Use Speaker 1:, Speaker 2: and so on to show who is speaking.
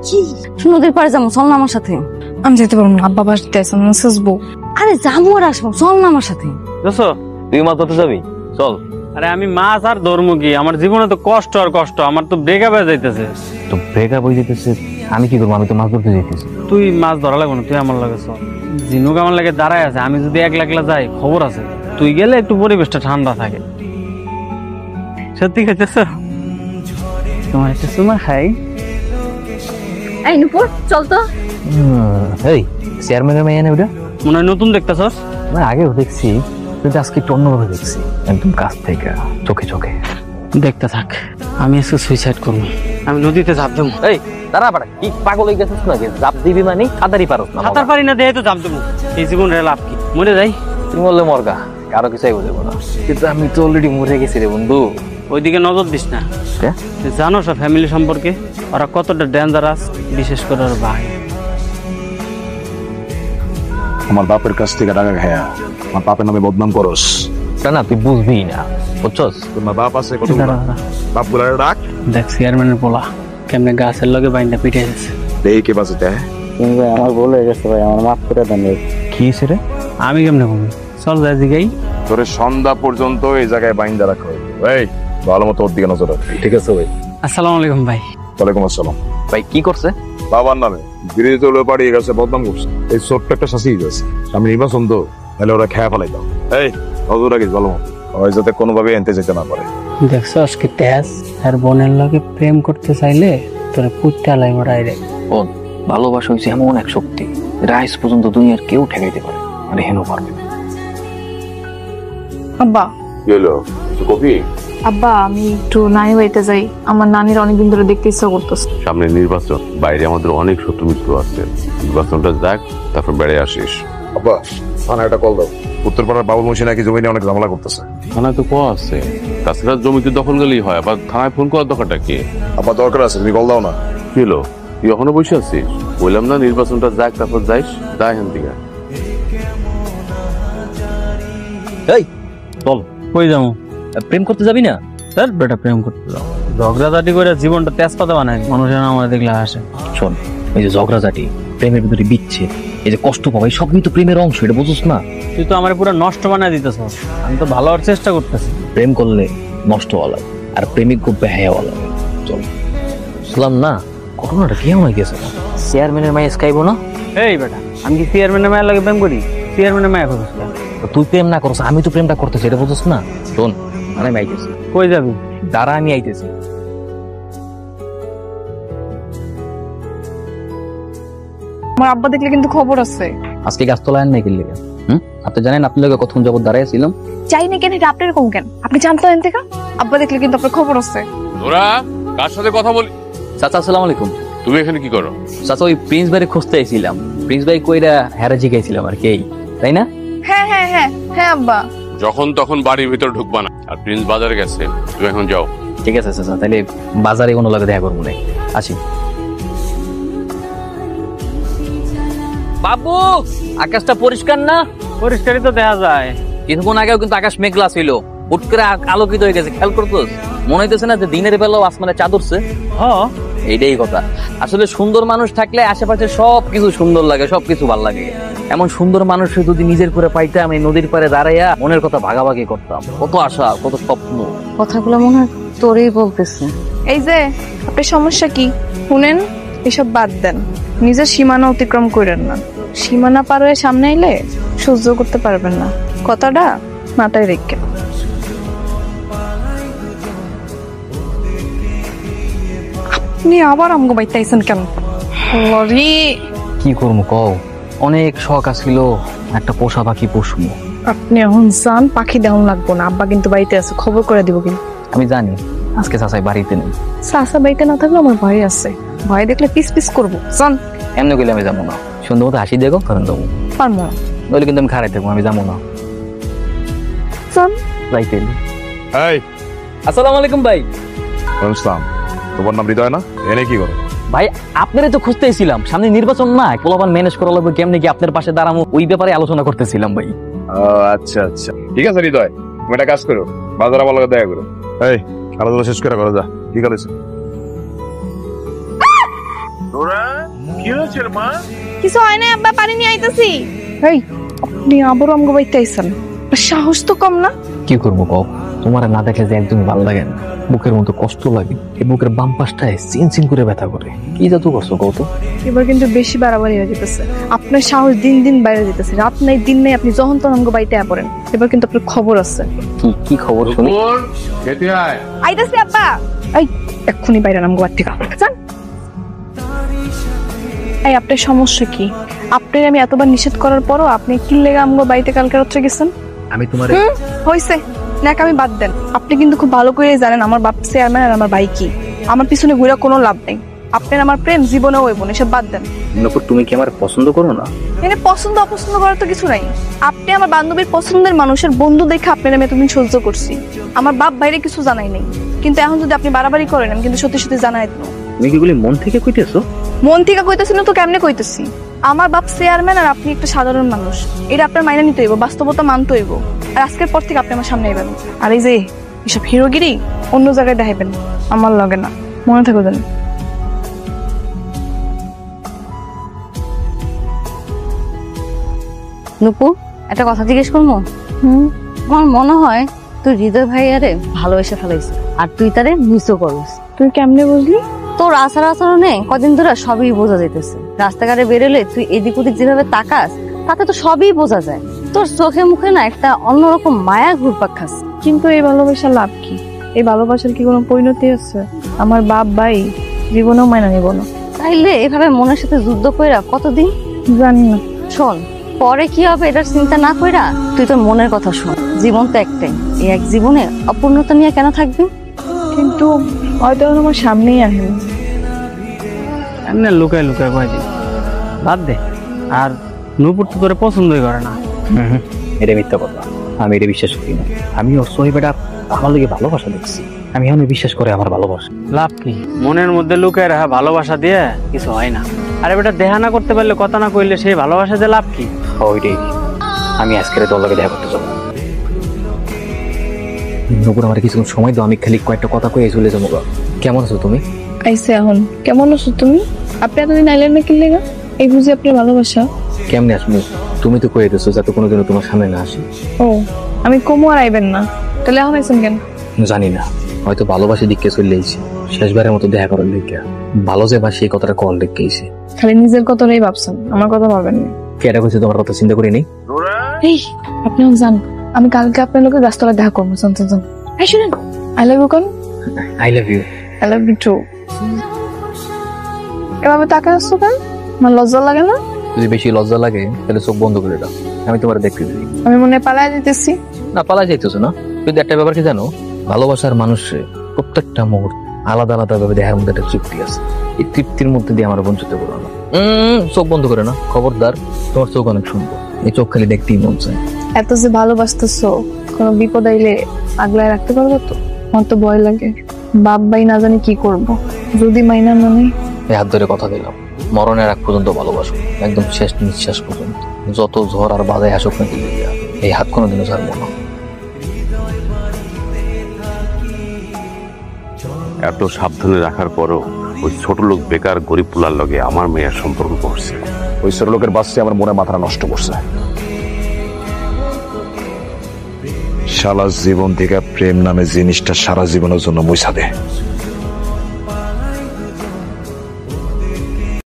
Speaker 1: কি নদীর পাড়ে যাবো, চল না আমার সাথে।
Speaker 2: আমি যেতে পারবো না, আব্বা বাসতে আছে, আমি সুসবো।
Speaker 1: আরে যাবো আর আসবো, চল না আমার সাথে।
Speaker 3: বুঝছো, তুই মাছ ধরতে যাবি, চল।
Speaker 4: আরে আমি মাছ আর ধর্ম কি, আমার জীবনে তো কষ্ট আর কষ্ট, আমার তো ব্রেকআপ হয়ে যাইতেছে।
Speaker 3: তো ব্রেকআপ হয়ে যেতেছে, আমি কি করবো? আমি তো মাছ ধরতে যেতেছি।
Speaker 4: তুই মাছ ধরা লাগবে না, তুই আমার লাগে চল। ঝিনুক আমার লাগে দাঁড়ায় আছে, আমি যদি একলা একলা যাই খবর আছে। তুই গেলে একটু পরিবেশটা ঠান্ডা থাকে। সত্যি খাইতেছ? তোমার একটা চুমা খাই।
Speaker 1: এই নুপুর চল তো।
Speaker 3: এই চেয়ারম্যানের মেয়ে না ওটা?
Speaker 4: মনে হয় নতুন দেখতেছস?
Speaker 3: না, আগেও দেখছি, কিন্তু আজকে একটু অন্যভাবে দেখছি, একদম কাছ থেকে, চোখে চোখে।
Speaker 4: দেখতে থাক, আমি আজকে সুইসাইড করবো, আমি নদীতে ঝাঁপ দেবো।
Speaker 3: এই দাঁড়া বাড়া, কি পাগল হয়ে গেছিস নাকি? জাপ দিবি মানে সাঁতারই পারো না?
Speaker 4: সাঁতার পারি না, দেহে তো ঝাঁপ দেবো। এই জীবনের লাভ কি? মরে যাই।
Speaker 3: তুই বললে মরগা, কারো কিছুই বুঝবো না, কিন্তু আমি তো অলরেডি মরে গেছি রে বন্ধু।
Speaker 4: ওইদিকে নজর দিস না। তুই জানো সব ফ্যামিলি সম্পর্কে ওরা কতটা ডেঞ্জারাস, বিশেষ করে ওর ভাই।
Speaker 5: আমার বাপের কাছ থেকে টাকা খায়া আমার বাপের নামে বদনাম করস
Speaker 3: না, তুই বুঝবি না, বুঝছস?
Speaker 5: তোমার বাপ আছে কত বাপ গুলা ডাক
Speaker 4: দেখ চেয়ারম্যানের পোলা কেমনে গাছের লগে বাইন্দা পিঠে গেছে।
Speaker 5: দেখি কে বাঁচতে।
Speaker 6: ভাই আমার ভুল হয়ে গেছে ভাই, আমার মাফ করে দেন।
Speaker 3: কি হয়েছে রে?
Speaker 4: আমি কেমনে বলবো, চল যাই দিকেই।
Speaker 5: তোরে সন্ধ্যা পর্যন্ত এই জায়গায় বাইন্দা রাখো। এই ভালো মতো ওর দিকে নজর রাখ, ঠিক আছে ভাই?
Speaker 4: আসসালামু আলাইকুম ভাই।
Speaker 5: ওয়ালাইকুম আসসালাম।
Speaker 3: ভাই কি করছে?
Speaker 5: বাবার নামে বিরোধী দল পাড়িয়ে গেছে, বদনাম করছে। এই ছোট্ট একটা শাসি গেছে, আমি নির্বাচন তো, তাহলে ওরা খেয়া ফেলাই দাও। এই নজর রাখিস ভালো মতো, ওই যাতে কোনোভাবে এনতে যেতে না পারে।
Speaker 4: দেখছস কি তেজ, আর বোনের লগে প্রেম করতে চাইলে তোরা পুটটা লাগবে ডাইরেক্ট।
Speaker 3: ও ভালোবাসা হয়েছে এমন এক শক্তি, রাইস পর্যন্ত দুনিয়ার কেউ ঠেকাইতে পারে, মানে হেন পারবে না।
Speaker 2: আব্বা
Speaker 5: কি হলো, কিছু কপি?
Speaker 2: আব্বা আমি একটু নানি বাড়িতে যাই, আমার নানির অনেকদিন ধরে দেখতে ইচ্ছা করতেছে।
Speaker 7: সামনে নির্বাচন, বাইরে আমাদের অনেক শত্রু মিত্র আছে, নির্বাচনটা যাক, তারপর বেড়ে আসিস।
Speaker 5: আব্বা থানা একটা কল দাও, উত্তরপাড়ার বাবুল মসি নাকি জমি নিয়ে অনেক ঝামেলা করতেছে।
Speaker 7: থানায় তো কোয়া আছে, তাছাড়া জমিতে দখল গেলেই হয়, আবার থানায় ফোন করার দরকারটা কি?
Speaker 5: আব্বা দরকার আছে, তুমি কল দাও না।
Speaker 7: কি হলো, তুই এখনো বসে আছিস? বললাম না নির্বাচনটা যাক, তারপর যাইস। যা এখান থেকে।
Speaker 3: এই চল।
Speaker 4: কই যাবো?
Speaker 3: প্রেম করতে যাবি না?
Speaker 4: স্যার বেটা প্রেম করতে যাও, ঝগড়াঝাটি করে জীবনটা তেজপাতা বানায়, মানুষের আমার দেখলে আসে।
Speaker 3: শোন, এই যে ঝগড়াঝাটি, প্রেমের ভিতরে বিচ্ছে, এই যে কষ্ট পাওয়া, এই সবই তো প্রেমের অংশ, এটা বুঝছ না?
Speaker 4: তুই তো আমার পুরো নষ্ট বানায় দিতেছ, আমি তো ভালো হওয়ার চেষ্টা করতেছি।
Speaker 3: প্রেম করলে নষ্ট হওয়া লাগে, আর প্রেমিক খুব বেহায়া হওয়া লাগে। চল বুঝলাম না, ঘটনাটা কেমন হয়ে গেছে? চেয়ারম্যানের মায়ে স্কাইবো না?
Speaker 4: এই বেটা, আমি কি চেয়ারম্যানের মায়ের লাগে প্রেম করি? চেয়ারম্যানের মায়ের কথা
Speaker 3: তুই প্রেম না করছ, আমি তো প্রেমটা করতেছি, এটা বুঝছ না? শোন, আমি আইতেছি।
Speaker 4: কই যাবি?
Speaker 3: দাঁড়া, আমি আইতেছি।
Speaker 2: আমার আব্বা দেখলে কিন্তু খবর আছে।
Speaker 3: আজকে গাছতলা আন নাই কিনলে? আপনি জানেন আপনি লোক কতক্ষণ যাবত দাঁড়ায় ছিলাম?
Speaker 2: চাই না কেন, এটা আপনার কম কেন? আপনি জানতো এন থেকে? আব্বা দেখলে কিন্তু আপনার খবর আছে।
Speaker 7: তোরা কার সাথে কথা বলি?
Speaker 3: চাচা আসসালামু আলাইকুম।
Speaker 7: তুমি এখানে কি করো?
Speaker 3: চাচা ওই প্রিন্স ভাইরে খুঁজতে আইছিলাম, প্রিন্স ভাই কইরা হ্যারাজি গাইছিলাম আর কি, তাই না?
Speaker 2: হ্যাঁ হ্যাঁ হ্যাঁ হ্যাঁ আব্বা।
Speaker 7: যখন তখন বাড়ির ভিতর ঢুকবা না, আর প্রিন্স বাজারে গেছে, তুমি এখন যাও।
Speaker 3: ঠিক আছে চাচা, তাহলে বাজারে কোনো লাগে দেখা করবো না, আসি। বাবু আকাশটা পরিষ্কার না?
Speaker 4: পরিষ্কারই তো দেখা যায়।
Speaker 3: কিছুক্ষণ আগেও কিন্তু আকাশ মেঘলা ছিল, হুট করে আলোকিত হয়ে গেছে, খেয়াল করতোস? মনে হইতেছে না যে দিনের বেলাও আসমানে চাঁদ উঠছে?
Speaker 4: হ্যাঁ
Speaker 3: এইটাই কথা। আসলে সুন্দর মানুষ থাকলে আশেপাশে সবকিছু সুন্দর লাগে, সবকিছু ভালো লাগে। এমন সুন্দর মানুষ যদি নিজের করে পাইতাম, এই নদীর পাড়ে দাঁড়াইয়া মনের কথা ভাগাভাগি করতাম। কত আশা, কত স্বপ্ন।
Speaker 1: কথাগুলো মনে হয় তোরই বলতেছে।
Speaker 2: এই যে আপনার সমস্যা কি শুনেন, এসব বাদ দেন, নিজের সীমানা অতিক্রম করেন না। সীমানা পার হয়ে সামনে এলে সহ্য করতে পারবেন না, কথাটা মাথায় রেখে। আপনি আবার আমগো বাইতে আইছেন কেন?
Speaker 3: কি করবো কও, অনেক শখ আছিল একটা পোষা পাখি পুষবো।
Speaker 2: আপনি এখন যান, পাখি দেওয়ান লাগবো না, আব্বা কিন্তু বাড়িতে আছে, খবর করে দিব কিন্তু।
Speaker 3: আমি জানি আজকে চাচাই বাড়িতে নেই।
Speaker 2: চাচা বাড়িতে না থাকলে আমার ভয় আছে, ভয় দেখলে পিস পিস করবো। যান।
Speaker 3: এমনি গেলে আমি যাবো না, সুন্দর মতো হাসি দেখো, কারণ দেবো
Speaker 2: পারবো না,
Speaker 3: নইলে কিন্তু আমি খারাই থাকবো, আমি যাবো না।
Speaker 2: যান।
Speaker 3: যাইতে।
Speaker 5: এই
Speaker 3: আসসালামু আলাইকুম ভাই।
Speaker 5: ইসলাম, তোমার নাম হৃদয় না? এনে কি করো?
Speaker 3: ভাই আপনারে তো খুঁজতেছিলাম, সামনে নির্বাচন না, পোলাপান ম্যানেজ করা লাগবে কেমনে কি আপনার পাশে দাঁড়াবো, ওই ব্যাপারে আলোচনা করতেছিলাম ভাই।
Speaker 5: আচ্ছা আচ্ছা, ঠিক আছে হৃদয়, তুমি একটা কাজ করো, বাজার আমার লগে দেখা করো। এই খেলাধুলা শেষ করে করো, যা কি করেছো?
Speaker 2: কিছু হয় না আব্বা, পানি নিয়ে আইতাছি। এই আপনি আবারও আমগো বাইতে আইছেন, সাহস তো কম না?
Speaker 3: কি করবো কও, তোমার না দেখলে যে একদমই ভালো লাগে না, বুকের মতো কষ্ট লাগে, এই বুকের বাম পাশটায় চিন চিন করে ব্যথা করে। কি জাদু করছো কও তো?
Speaker 2: এবার কিন্তু বেশি বাড়াবাড়ি হয়ে যেতেছে, আপনার সাহস দিন দিন বাইরে যেতেছে। রাত নাই দিন নাই আপনি যখন তখন আমগো বাইতে পড়েন। এবার কিন্তু আপনার খবর আছে।
Speaker 3: কি কি খবর শুনি?
Speaker 2: আইতাছি আব্বা। এই এক্ষুনি বাইরে আমগো বাড়ি থেকে যান। এই আপনার সমস্যা কি? আপনার আমি এতবার নিষেধ করার পরও আপনি কি লেগে আমগো বাড়িতে কালকে রাত্রে গেছেন?
Speaker 3: আমি তোমার
Speaker 2: হইছে নাক, আমি বাদ দেন। আপনি কিন্তু খুব ভালো করে জানেন আমার বাপ চেয়ারম্যান আর আমার ভাই কি। আমার পিছনে ঘুরে কোনো লাভ নেই। আপনার আমার প্রেম জীবনেও হইব না, এসব বাদ দেন।
Speaker 3: নপুর, তুমি কি আমার পছন্দ করো না?
Speaker 2: এখানে পছন্দ অপছন্দ করার তো কিছু নাই। আপনি আমার বান্ধবীর পছন্দের মানুষের বন্ধু দেখে আপনার আমি এতদিন সহ্য করছি। আমার বাপ ভাইরে কিছু জানাই নেই, কিন্তু এখন যদি আপনি বাড়াবাড়ি করেন আমি কিন্তু সত্যি সত্যি জানাই দেবো।
Speaker 3: তুমি কি গুলি মন থেকে কইতেছো?
Speaker 2: মন থেকে কইতেছি না তো কেমনে কইতেছি? আমার বাপ চেয়ারম্যান আর আপনি একটা সাধারণ মানুষ, এটা আপনার মাইনে নিতে হইব, বাস্তবতা মানতে হইব। আর আজকের পর থেকে আপনি আমার সামনে আইবেন। আর এই যে এসব হিরোগিরি অন্য জায়গায় দেখাইবেন, আমার লগে না, মনে থাকো জানি।
Speaker 1: নুপু, একটা কথা জিজ্ঞেস করবো? আমার মনে হয় তুই হৃদয় ভাইয়ারে ভালোবেসে ফেলাইছিস, আর তুই তারে মিসও করছিস।
Speaker 2: তুই কেমনে বুঝলি?
Speaker 1: তোর আচার আচরণে কদিন ধরে সবই বোঝা যাইতেছে। রাস্তাঘাটে বেরোলে তুই এদিক ওদিক যেভাবে তাকাস, তাতে তো সবই বোঝা যায়। তোর চোখে মুখে না একটা অন্যরকম মায়া ঘুরপাক খাচ্ছে।
Speaker 2: কিন্তু এই ভালোবাসার লাভ কি? এই ভালোবাসার কি কোনো পরিণতি আছে? আমার বাপ ভাই জীবনেও মাইনা নিব না।
Speaker 1: তাইলে এভাবে মনের সাথে যুদ্ধ কইরা কতদিন?
Speaker 2: জানি না।
Speaker 1: শোন, পরে কি হবে এটার চিন্তা না কইরা তুই তোর মনের কথা শোন। জীবন তো একটাই, এই এক জীবনে অপূর্ণতা নিয়ে কেন থাকবি?
Speaker 2: কিন্তু হয়তো আমার সামনেই আসেন।
Speaker 4: এমনি লুকায় লুকায় কয়দিন বাদ দে। আর নূপুর তো তোরে পছন্দই করে না।
Speaker 3: এটা মিথ্যা কথা, আমি এটা বিশ্বাস করি না। আমি ওর সোহেবেটা আমার লোকে ভালোবাসা দেখছি, আমি আমি বিশ্বাস করে আমার ভালোবাসা।
Speaker 4: লাভ কি? মনের মধ্যে লুকায় রাখা ভালোবাসা দিয়ে কিছু হয় না। আরে বেটা, দেখা না করতে পারলে, কথা না কইলে সেই ভালোবাসা দিয়ে লাভ কি?
Speaker 3: ওইটাই, আমি আজকের তোর লগে দেখা করতে যাবো। নকুর, আমার কিছু সময় দাও, আমি খালি কয়েকটা কথা কয়ে চলে যাবো। কেমন আছো তুমি?
Speaker 2: আইসে এখন। কেমন আছো তুমি? আপনি এতদিন আইলেন না কি লেগা? এই বুঝি আপনার ভালোবাসা?
Speaker 3: কেমনে আসবো? তুমি তো কয়ে দিচ্ছ যাতে কোনোদিনও তোমার সামনে না আসি।
Speaker 2: ও, আমি কমু আর আইবেন না, তাহলে এখন আইসেন কেন?
Speaker 3: জানি না, হয়তো ভালোবাসি দিককে চলে এসেছি, শেষবারের মতো দেখা করার লিখে। ভালো যে বাসি এই কথাটা কল লিখে এসে।
Speaker 2: খালি নিজের কথাটাই ভাবছেন, আমার কথা ভাবেন না।
Speaker 3: কেটা কইছে তোমার কথা চিন্তা করি নেই?
Speaker 2: এই আপনি জান, আমি কালকে আপনার লোকের গাছতলা দেখা করবো। শুন, এই শুনেন, আই লাভ ইউ কোন?
Speaker 3: I love you.
Speaker 2: I love you too. এভাবে তাকায় আসছো কেন? আমার লজ্জা লাগে না?
Speaker 3: যদি বেশি লজ্জা লাগে তাহলে চোখ বন্ধ করে দাও, আমি তোমার দেখতে দিই।
Speaker 2: আমি মনে পালায় দিতেছি
Speaker 3: না, পালা যাইতেছো না। কিন্তু একটা ব্যাপার কি জানো, ভালোবাসার মানুষের প্রত্যেকটা মুহূর্ত আলাদা আলাদা ভাবে দেখার মধ্যে একটা তৃপ্তি আছে। এই তৃপ্তির মধ্যে দিয়ে আমার বঞ্চিত করো না। চোখ বন্ধ করে না, খবরদার। তোমার চোখ অনেক সুন্দর, এই চোখ খালি দেখতেই মন চায়।
Speaker 2: এত যে ভালোবাসতেছো, কোনো বিপদ আইলে আগলায় রাখতে পারবো তো? আমার তো ভয় লাগে, বাপ ভাই না জানি কি করব যদি মাইনা মানে।
Speaker 3: এই হাত ধরে কথা দিলাম, মরণের আগ পর্যন্ত ভালোবাসো, একদম শেষ নিঃশ্বাস পর্যন্ত। যত ঝড় আর বাধাই আসুক না দিলে এই হাত কোনোদিনও ছাড়বো না।
Speaker 7: এত সাবধানে রাখার পরও ওই ছোট লোক বেকার গরিব পুলার লগে আমার মেয়ের সম্পর্ক করছে।
Speaker 5: ওই ছোট লোকের বাচ্চা আমার মনে মাথা নষ্ট করছে। শালা জীবন থেকে প্রেম নামে জিনিসটা সারা জীবনের জন্য মুছা দে।